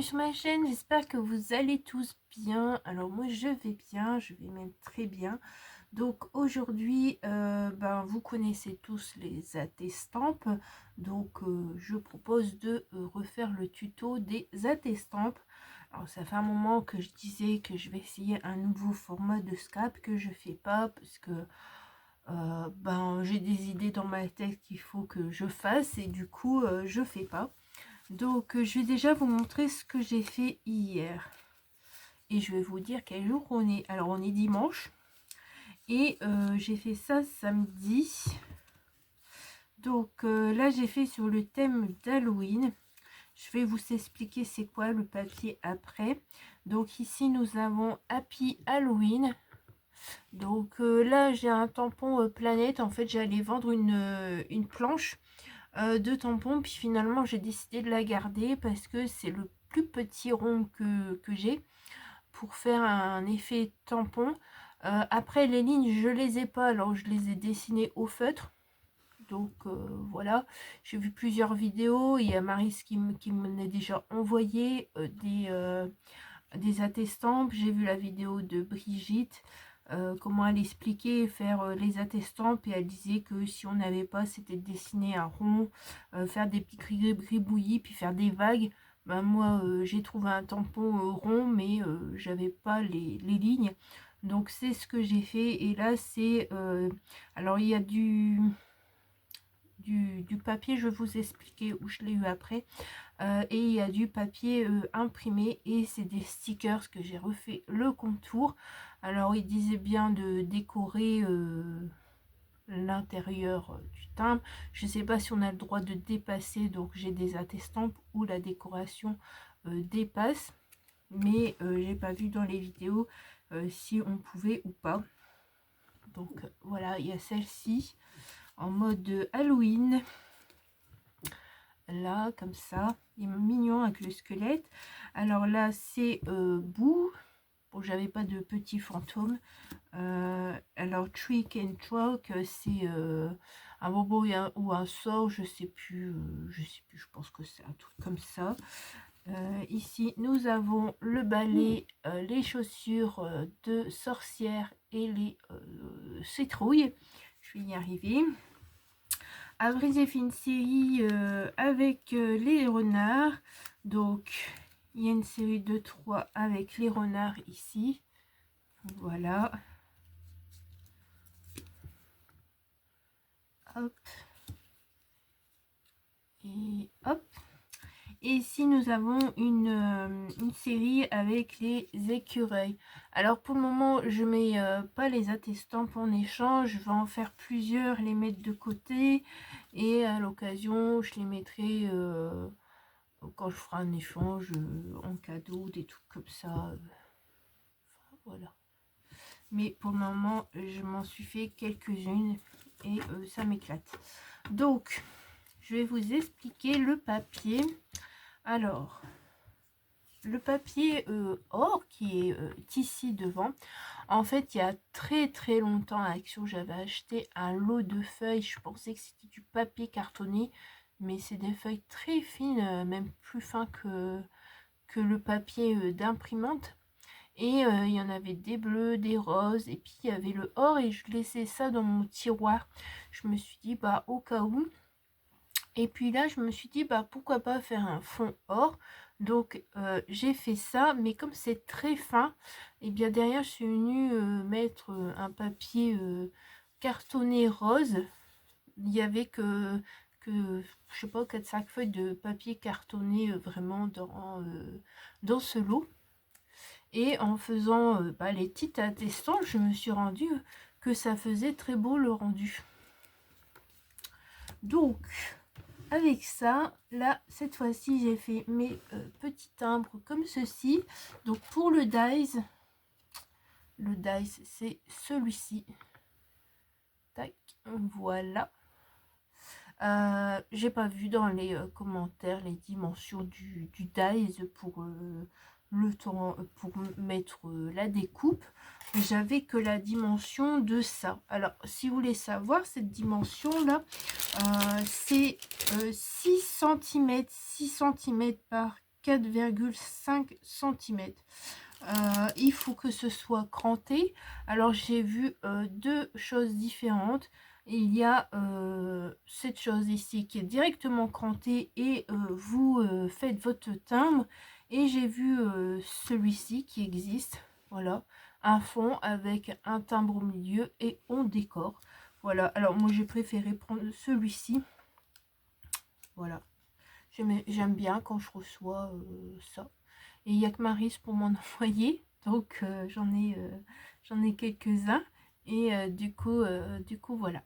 sur ma chaîne, j'espère que vous allez tous bien. Alors moi je vais bien, je vais même très bien. Donc aujourd'hui, vous connaissez tous les attestampes. Donc je propose de refaire le tuto des attestampes. Alors ça fait un moment que je disais que je vais essayer un nouveau format de scap que je fais pas parce que j'ai des idées dans ma tête qu'il faut que je fasse et du coup je fais pas. Donc je vais déjà vous montrer ce que j'ai fait hier et je vais vous dire quel jour on est. Alors on est dimanche et j'ai fait ça samedi. Donc là j'ai fait sur le thème d'Halloween. Je vais vous expliquer c'est quoi le papier après. Donc ici nous avons Happy Halloween. Donc là j'ai un tampon planète. En fait j'allais vendre une planche de tampons, puis finalement j'ai décidé de la garder parce que c'est le plus petit rond que j'ai pour faire un effet tampon. Après les lignes je les ai pas, alors je les ai dessinées au feutre. Donc voilà, j'ai vu plusieurs vidéos. Il y a Maris qui m'en a déjà envoyé des attestampes. J'ai vu la vidéo de Brigitte, comment elle expliquait faire les attestampes, et elle disait que si on n'avait pas, c'était de dessiner un rond, faire des petits gribouillis, puis faire des vagues. Moi j'ai trouvé un tampon rond, mais j'avais pas les lignes, donc c'est ce que j'ai fait. Et là c'est alors il y a du papier, je vais vous expliquer où je l'ai eu après. Et il y a du papier imprimé et c'est des stickers que j'ai refait le contour. Alors il disait bien de décorer l'intérieur du timbre. Je sais pas si on a le droit de dépasser, donc j'ai des attestampes où la décoration dépasse, mais j'ai pas vu dans les vidéos si on pouvait ou pas. Donc voilà, il y a celle-ci en mode Halloween. Là comme ça, il est mignon avec le squelette. Alors là c'est Boo. Bon, j'avais pas de petits fantômes. Alors Trick and Truck, c'est un bonbon ou un sort, je sais plus, je pense que c'est un truc comme ça. Ici nous avons le balai, les chaussures de sorcière et les citrouilles. Je vais y arriver. Après j'ai fait une série avec les renards. Donc il y a une série de 3 avec les renards ici. Voilà. Hop. Et hop. Et ici nous avons une série avec les écureuils. Alors pour le moment je mets pas les attestampes en échange, je vais en faire plusieurs, les mettre de côté, et à l'occasion je les mettrai quand je ferai un échange en cadeau, des trucs comme ça. Voilà. Mais pour le moment je m'en suis fait quelques-unes et ça m'éclate. Donc je vais vous expliquer le papier. Alors, le papier or qui est ici devant, en fait il y a très longtemps à Action j'avais acheté un lot de feuilles. Je pensais que c'était du papier cartonné, mais c'est des feuilles très fines, même plus fin que le papier d'imprimante. Et il y en avait des bleus, des roses, et puis il y avait le or, et je laissais ça dans mon tiroir. Je me suis dit bah au cas où. Et puis là je me suis dit bah pourquoi pas faire un fond or. Donc j'ai fait ça, mais comme c'est très fin, et bien derrière je suis venue mettre un papier cartonné rose. Il y avait que je sais pas, 4-5 feuilles de papier cartonné vraiment dans ce lot. Et en faisant les petites attestants, je me suis rendu que ça faisait très beau le rendu. Donc avec ça, là, cette fois-ci, j'ai fait mes petits timbres comme ceci. Donc, pour le dies, c'est celui-ci. Tac, voilà. J'ai pas vu dans les commentaires les dimensions du dies pour le temps, pour mettre la découpe. J'avais que la dimension de ça. Alors, si vous voulez savoir, cette dimension-là, c'est 6 cm par 4,5 cm. Il faut que ce soit cranté. Alors j'ai vu deux choses différentes. Il y a cette chose ici qui est directement crantée et vous faites votre timbre. Et j'ai vu celui-ci qui existe. Voilà, un fond avec un timbre au milieu et on décore. Voilà, alors moi j'ai préféré prendre celui-ci. Voilà, j'aime bien quand je reçois ça. Et il n'y a que Maris pour m'en envoyer, donc j'en ai quelques-uns. Et du coup voilà.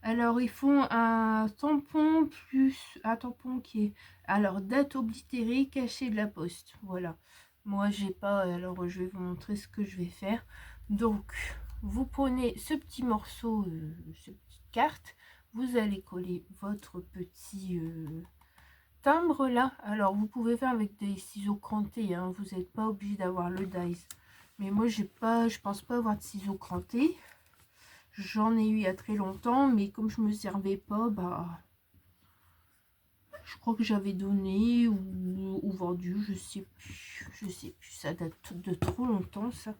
Alors ils font un tampon plus un tampon qui est alors date oblitérée cachée de la poste. Voilà. Moi j'ai pas, alors je vais vous montrer ce que je vais faire. Donc vous prenez ce petit morceau, cette petite carte, vous allez coller votre petit timbre là. Alors vous pouvez faire avec des ciseaux crantés, hein. Vous n'êtes pas obligé d'avoir le dies. Mais moi j'ai pas, je pense pas avoir de ciseaux crantés. J'en ai eu il y a très longtemps, mais comme je me servais pas, bah je crois que j'avais donné ou vendu, je sais plus, ça date de trop longtemps ça.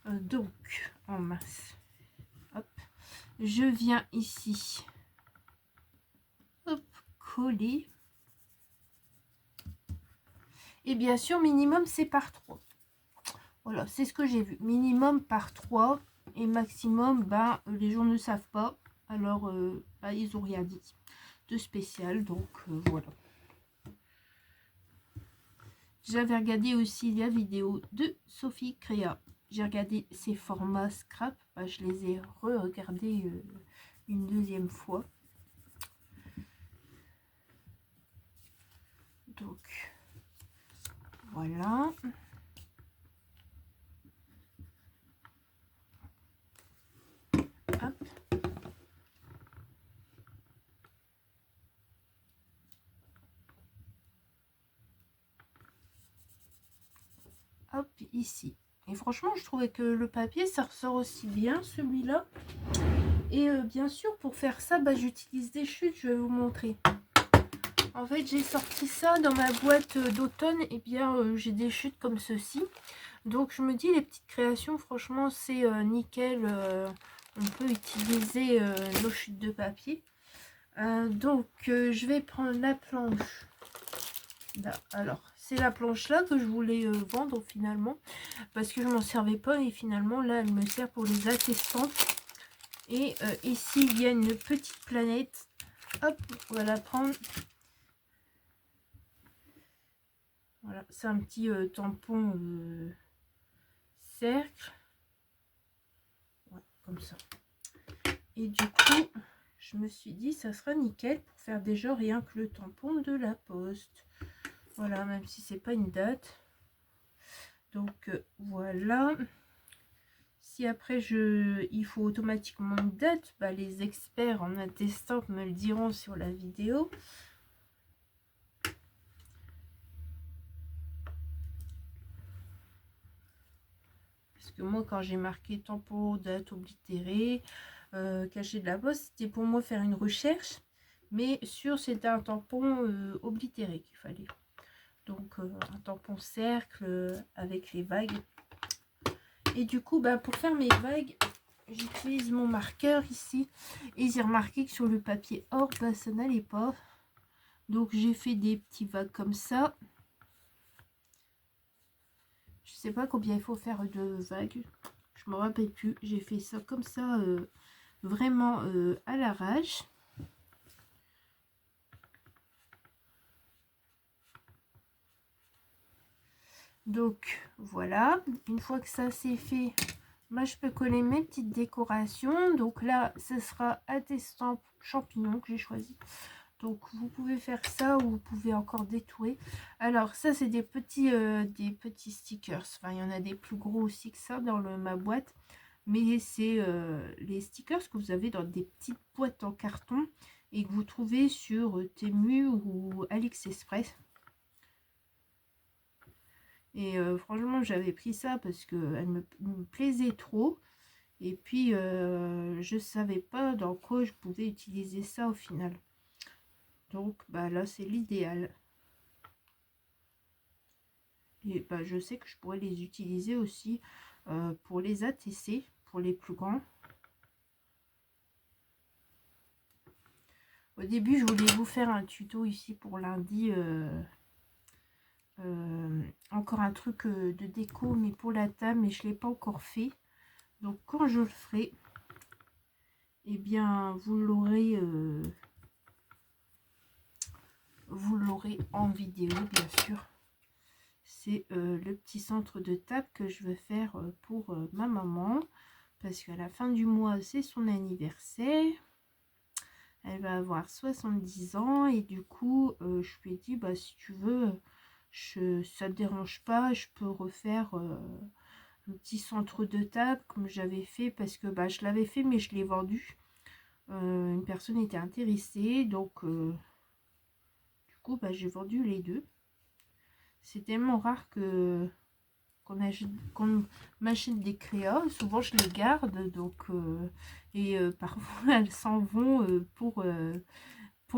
Donc en masse, hop, je viens ici, hop, coller. Et bien sûr minimum c'est par 3. Voilà, c'est ce que j'ai vu. Minimum par 3 et maximum, ben, les gens ne savent pas. Alors, ben, ils n'ont rien dit de spécial. Donc, voilà. J'avais regardé aussi la vidéo de Sophie Créa. J'ai regardé ses formats scrap. Ben, je les ai re-regardés une deuxième fois. Donc, voilà. Hop. Hop, ici. Et franchement, je trouvais que le papier, ça ressort aussi bien, celui-là. Et bien sûr, pour faire ça, bah, j'utilise des chutes, je vais vous montrer. En fait, j'ai sorti ça dans ma boîte d'automne. Et bien, j'ai des chutes comme ceci. Donc, je me dis, les petites créations, franchement, c'est nickel. On peut utiliser nos chutes de papier. Donc, je vais prendre la planche. Là, alors, c'est la planche là que je voulais vendre finalement. Parce que je m'en servais pas. Et finalement, là, elle me sert pour les attestants. Et ici, il y a une petite planète. Hop, on va la prendre. Voilà, c'est un petit tampon cercle. Ouais, comme ça. Et du coup, je me suis dit, ça sera nickel pour faire déjà rien que le tampon de la poste. Voilà, même si c'est pas une date. Donc, voilà. Si après, il faut automatiquement une date, bah, les experts en attestant me le diront sur la vidéo. Parce que moi, quand j'ai marqué tampon, date oblitérée, caché de la poste, c'était pour moi faire une recherche. Mais c'était un tampon oblitéré qu'il fallait. Donc, un tampon cercle avec les vagues. Et du coup, bah, pour faire mes vagues, j'utilise mon marqueur ici. Et j'ai remarqué que sur le papier or, bah, ça n'allait pas. Donc, j'ai fait des petits vagues comme ça. Je sais pas combien il faut faire de vagues. Je me rappelle plus. J'ai fait ça comme ça, vraiment à l'arrache. Donc, voilà. Une fois que ça c'est fait, moi je peux coller mes petites décorations. Donc là, ce sera attestant champignon que j'ai choisi. Donc vous pouvez faire ça ou vous pouvez encore détourer. Alors ça c'est des petits stickers. Enfin il y en a des plus gros aussi que ça dans ma boîte. Mais c'est les stickers que vous avez dans des petites boîtes en carton et que vous trouvez sur Temu ou AliExpress. Et franchement j'avais pris ça parce qu'elle me plaisait trop. Et puis je savais pas dans quoi je pouvais utiliser ça au final. Donc bah là c'est l'idéal. Et bah, je sais que je pourrais les utiliser aussi pour les ATC, pour les plus grands. Au début, je voulais vous faire un tuto ici pour lundi. Encore un truc de déco, mais pour la table, mais je ne l'ai pas encore fait. Donc, quand je le ferai, eh bien, vous l'aurez en vidéo, bien sûr. C'est le petit centre de table que je veux faire pour ma maman. Parce qu'à la fin du mois, c'est son anniversaire. Elle va avoir 70 ans. Et du coup, je lui ai dit, bah, si tu veux, ça ne te dérange pas, je peux refaire un petit centre de table comme j'avais fait. Parce que bah, je l'avais fait, mais je l'ai vendu. Une personne était intéressée. Donc, du coup, bah, j'ai vendu les deux. C'est tellement rare qu'on m'achète des créas. Souvent je les garde, donc parfois elles s'en vont pour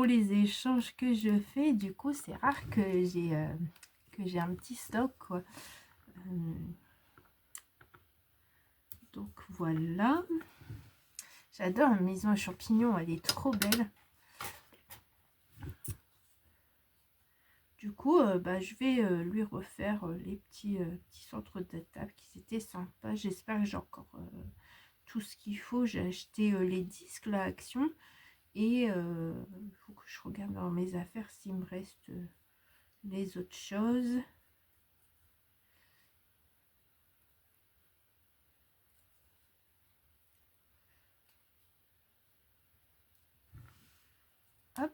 les échanges que je fais. Du coup, c'est rare que j'ai un petit stock, quoi. Donc voilà, j'adore la maison à champignons, elle est trop belle. Du coup, bah, je vais lui refaire les petits centres de table qui étaient sympas. J'espère que j'ai encore tout ce qu'il faut. J'ai acheté les disques, la Action. Et il faut que je regarde dans mes affaires s'il me reste les autres choses. Hop,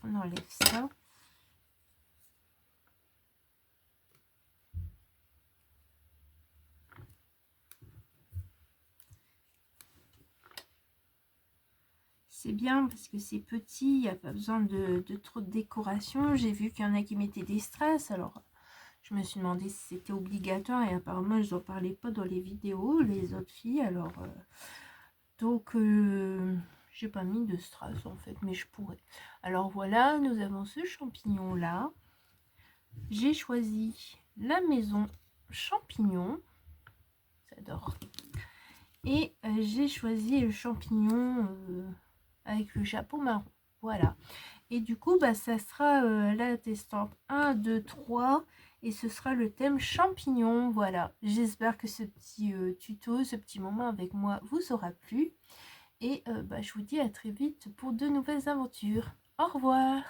on enlève ça. C'est bien parce que c'est petit, il n'y a pas besoin de trop de décoration. J'ai vu qu'il y en a qui mettaient des strass, alors je me suis demandé si c'était obligatoire et apparemment je n'en parlais pas dans les vidéos, les autres filles. Alors donc j'ai pas mis de strass en fait, mais je pourrais. Alors voilà, nous avons ce champignon là. J'ai choisi la maison champignon. J'adore. Et j'ai choisi le champignon avec le chapeau marron. Voilà. Et du coup, bah, ça sera la estampe 1, 2, 3. Et ce sera le thème champignon. Voilà. J'espère que ce petit tuto, ce petit moment avec moi vous aura plu. Et bah, je vous dis à très vite pour de nouvelles aventures. Au revoir.